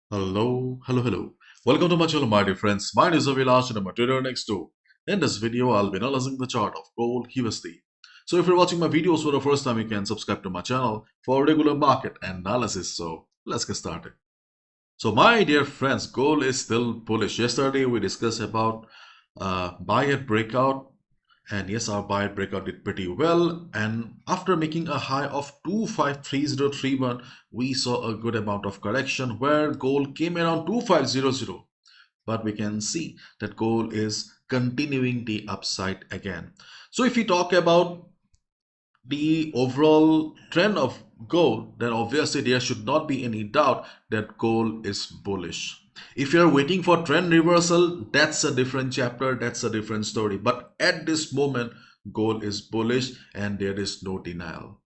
Hello. Welcome to my channel, my dear friends. My name is Avilash and I'm a trader next door. In this video, I'll be analyzing the chart of gold Xauusd. So if you're watching my videos for the first time, you can subscribe to my channel for regular market analysis. So let's get started. So my dear friends, gold is still bullish. Yesterday we discussed about buy at breakout, and yes, our buy at breakout did pretty well. And after making a high of 253031, we saw a good amount of correction where gold came around 2500. But we can see that gold is continuing the upside again. So if we talk about the overall trend of gold, then obviously there should not be any doubt that gold is bullish. If you're waiting for trend reversal, that's a different chapter, that's a different story. But at this moment, gold is bullish and there is no denial.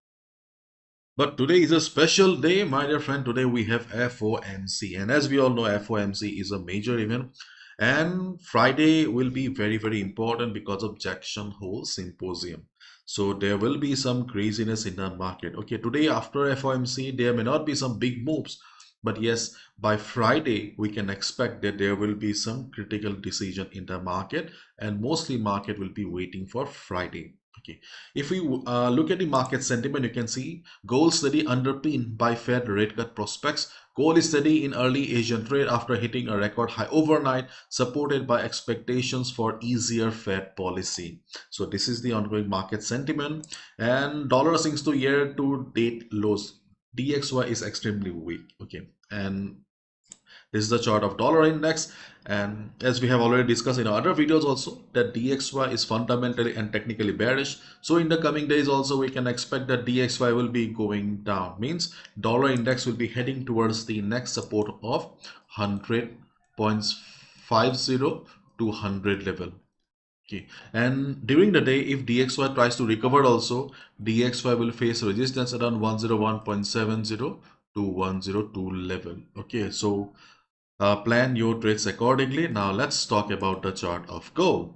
But today is a special day, my dear friend. Today we have FOMC, and as we all know, FOMC is a major event, and Friday will be very important because of Jackson Hole Symposium. So there will be some craziness in the market. Okay, today after FOMC, there may not be some big moves, but yes, by Friday we can expect that there will be some critical decision in the market, and mostly market will be waiting for Friday. Okay, if we look at the market sentiment, you can see gold steady underpinned by Fed rate cut prospects. Gold is steady in early Asian trade after hitting a record high overnight, supported by expectations for easier Fed policy. So this is the ongoing market sentiment, and dollar sinks to year-to-date lows. DXY is extremely weak. Okay, and this is the chart of dollar index, and as we have already discussed in other videos also, that DXY is fundamentally and technically bearish. So in the coming days also we can expect that DXY will be going down, means dollar index will be heading towards the next support of 100.50 to 100 level. Okay, and during the day, if DXY tries to recover also, DXY will face resistance around 101.70 to 102 level. Okay, so plan your trades accordingly. Now let's talk about the chart of gold.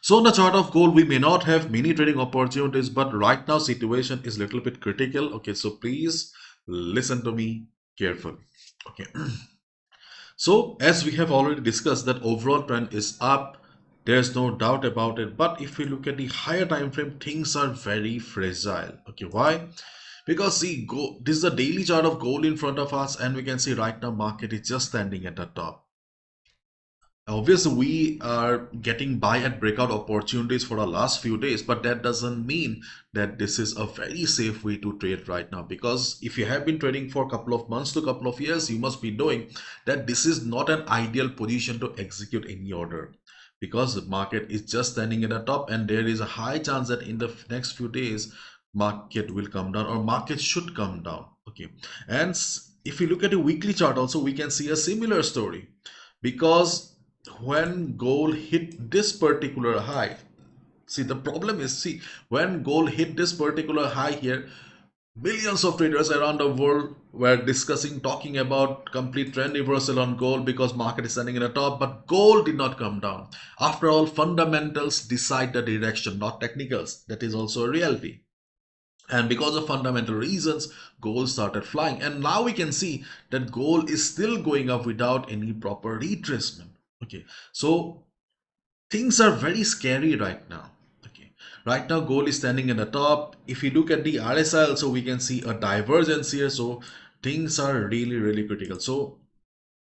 So on the chart of gold, we may not have many trading opportunities, but right now situation is a little bit critical. Okay, so please listen to me carefully. Okay. So as we have already discussed, that overall trend is up. There's no doubt about it. But if we look at the higher time frame, things are very fragile. Okay, why? Because see, this is a daily chart of gold in front of us, and we can see right now market is just standing at the top. Obviously, we are getting buy and breakout opportunities for the last few days, but that doesn't mean that this is a very safe way to trade right now. Because if you have been trading for a couple of months to a couple of years, you must be knowing that this is not an ideal position to execute any order. Because the market is just standing at the top, and there is a high chance that in the next few days, market will come down or market should come down. Okay, and if you look at the weekly chart also, we can see a similar story. Because when gold hit this particular high, see, the problem is, see, when gold hit this particular high here, millions of traders around the world were discussing, talking about complete trend reversal on gold because market is standing in the top, but gold did not come down. After all, fundamentals decide the direction, not technicals. That is also a reality. And because of fundamental reasons, gold started flying, and now we can see that gold is still going up without any proper retracement. Okay, so things are very scary right now. Okay, right now gold is standing in the top. If you look at the RSI also, we can see a divergence here. So things are really critical. So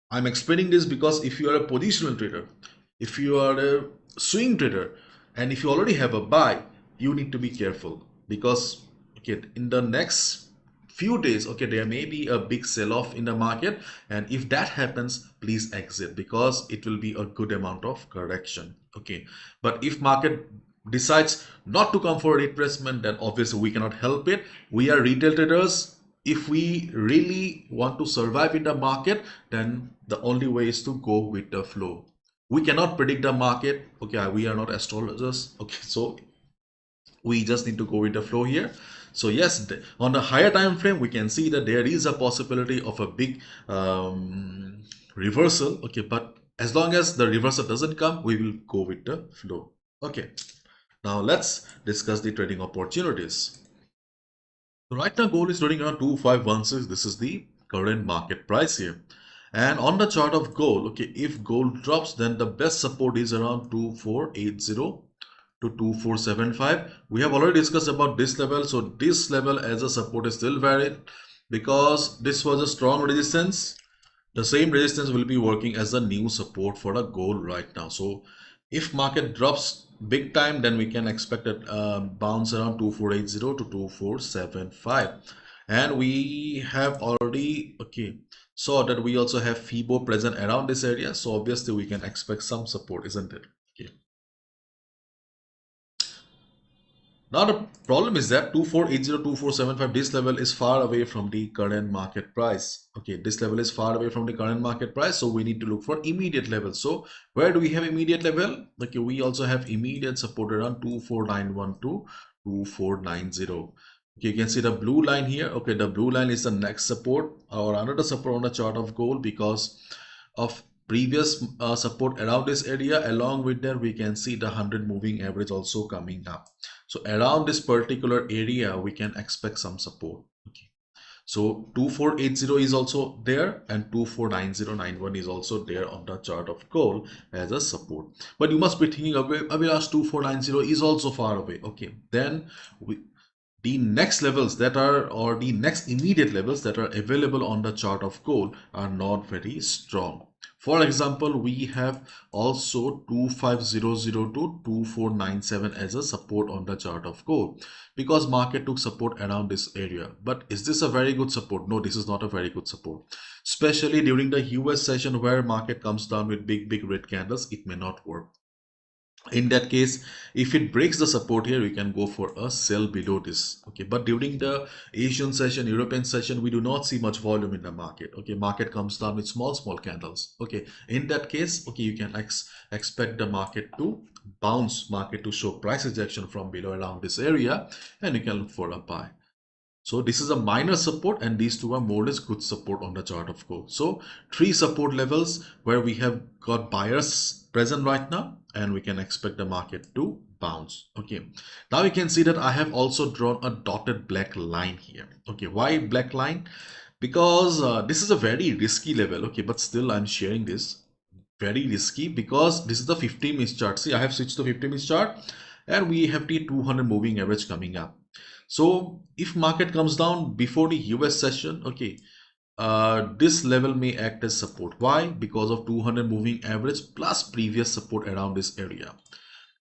I'm explaining this because if you are a positional trader, if you are a swing trader, and if you already have a buy, you need to be careful. Because okay, in the next few days, okay, there may be a big sell-off in the market, and if that happens, please exit, because it will be a good amount of correction. Okay, but if market decides not to come for retracement, then obviously we cannot help it. We are retail traders. If we really want to survive in the market, then the only way is to go with the flow. We cannot predict the market. Okay, we are not astrologers. Okay, so we just need to go with the flow here. So yes, on the higher time frame, we can see that there is a possibility of a big reversal. Okay, but as long as the reversal doesn't come, we will go with the flow. Okay, now let's discuss the trading opportunities. So right now gold is trading around 2516. This is the current market price here. And on the chart of gold, okay, if gold drops, then the best support is around 2480 to 2475. We have already discussed about this level. So this level as a support is still valid because this was a strong resistance. The same resistance will be working as a new support for the gold right now. So if market drops big time, then we can expect a bounce around 2480 to 2475. And we have already saw that we also have FIBO present around this area. So obviously we can expect some support, isn't it? Okay. Now the problem is that 2480, 2475, this level is far away from the current market price. Okay, this level is far away from the current market price, so we need to look for immediate level. So where do we have immediate level? Okay, we also have immediate support around 24912, 2490. Okay, you can see the blue line here. Okay, the blue line is the next support or another support on the chart of gold because of previous support around this area. Along with that, we can see the 100 moving average also coming up. So around this particular area, we can expect some support. Okay. So 2480 is also there and 249091 is also there on the chart of gold as a support. But you must be thinking, Abhilash, 2490 is also far away. Okay, then the next levels that are, or the next immediate levels that are available on the chart of gold are not very strong. For example, we have also 25000 to 2497 as a support on the chart of gold because market took support around this area. But is this a very good support? No, this is not a very good support. Especially during the US session where market comes down with big red candles, it may not work. In that case, if it breaks the support here, we can go for a sell below this. Okay, but during the Asian session, European session, we do not see much volume in the market. Okay, market comes down with small candles. Okay, in that case, okay, you can expect the market to bounce, market to show price rejection from below around this area, and you can look for a buy. So this is a minor support and these two are more or less good support on the chart of gold. So three support levels where we have got buyers present right now and we can expect the market to bounce. Okay, now you can see that I have also drawn a dotted black line here. Okay, why black line? Because this is a very risky level. Okay, but still I'm sharing this. Very risky because this is the 50-minute chart. See, I have switched to 50-minute chart and we have the 200 moving average coming up. So if market comes down before the US session, okay, this level may act as support. Why? Because of 200 moving average plus previous support around this area,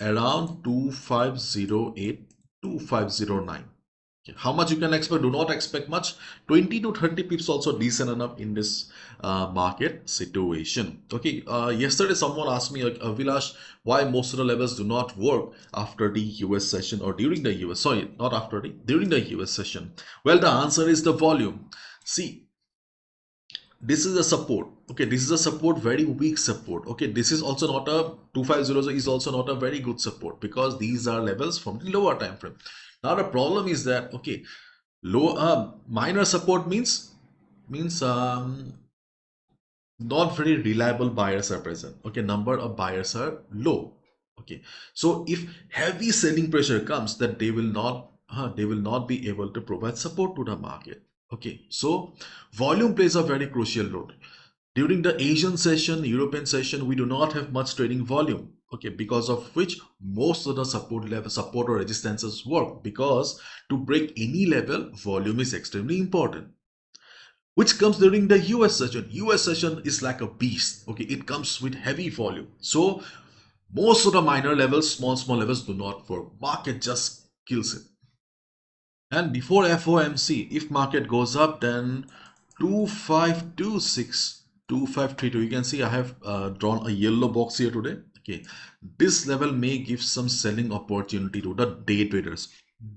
around 2508, 2509. Okay. How much you can expect? Do not expect much. 20 to 30 pips also decent enough in this market situation. Okay. Yesterday someone asked me, like, Vilash, why most of the levels do not work after the US session or during the US, sorry, not after the, during the US session. Well, the answer is the volume. See, this is a support. Okay, this is a support, very weak support. Okay, this is also not a 2500 is also not a very good support because these are levels from the lower time frame. Now the problem is that, okay, low minor support means not very reliable buyers are present. Okay, number of buyers are low. Okay, so if heavy selling pressure comes, that they will not be able to provide support to the market. Okay, so volume plays a very crucial role. During the Asian session, European session, we do not have much trading volume. Okay, because of which most of the support or resistances work, because to break any level, volume is extremely important. Which comes during the US session. US session is like a beast. Okay, it comes with heavy volume. So most of the minor levels, small levels do not work. Market just kills it. And before FOMC, if market goes up, then 2526, 2532. You can see I have drawn a yellow box here today. Okay, this level may give some selling opportunity to the day traders.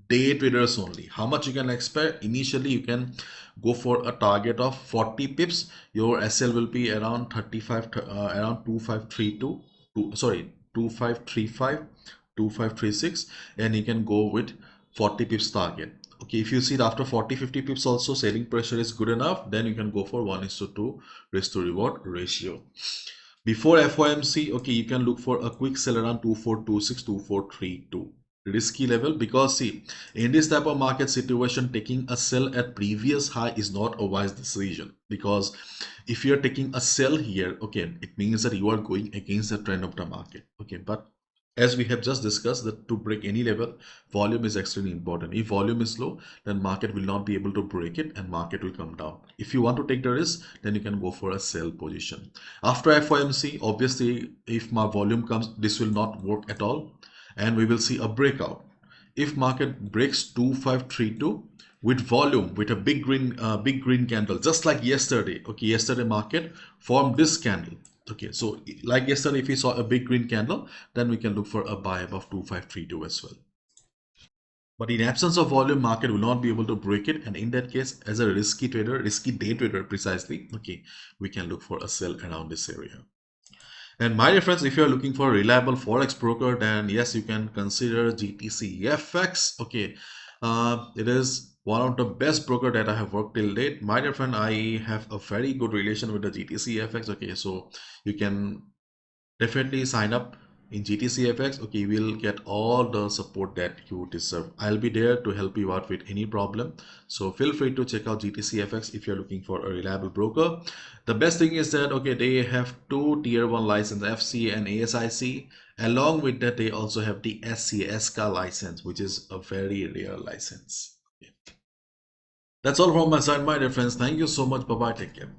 Day traders only. How much you can expect? Initially, you can go for a target of 40 pips. Your SL will be around 35, around 2532. Sorry, 2535, 2536, and you can go with 40 pips target. Okay, if you see that after 40-50 pips also selling pressure is good enough, then you can go for 1:2 risk to reward ratio. Before FOMC, okay, you can look for a quick sell around 2426, 2432. risky level, because see, in this type of market situation, taking a sell at previous high is not a wise decision, because if you're taking a sell here, okay, it means that you are going against the trend of the market. Okay, but as we have just discussed, that to break any level, volume is extremely important. If volume is low, then market will not be able to break it and market will come down. If you want to take the risk, then you can go for a sell position. After FOMC, obviously, if my volume comes, this will not work at all, and we will see a breakout. If market breaks 2532 with volume, with a big green candle, just like yesterday. Okay, yesterday market formed this candle. Okay, so like yesterday, if we saw a big green candle, then we can look for a buy above 2532 as well. But in absence of volume, market will not be able to break it, and in that case, as a risky trader, risky day trader precisely, okay, we can look for a sell around this area. And my dear friends, if you are looking for a reliable Forex broker, then yes, you can consider GTC FX. Okay, it is one of the best broker that I have worked till date. My dear friend, I have a very good relation with the GTC FX. Okay, so you can definitely sign up in GTC FX. Okay, you will get all the support that you deserve. I'll be there to help you out with any problem. So feel free to check out GTC FX if you're looking for a reliable broker. The best thing is that, okay, they have two tier 1 license, FC and ASIC. Along with that, they also have the SCSK license, which is a very rare license. Okay. That's all from my side, my dear friends. Thank you so much. Bye bye. Take care.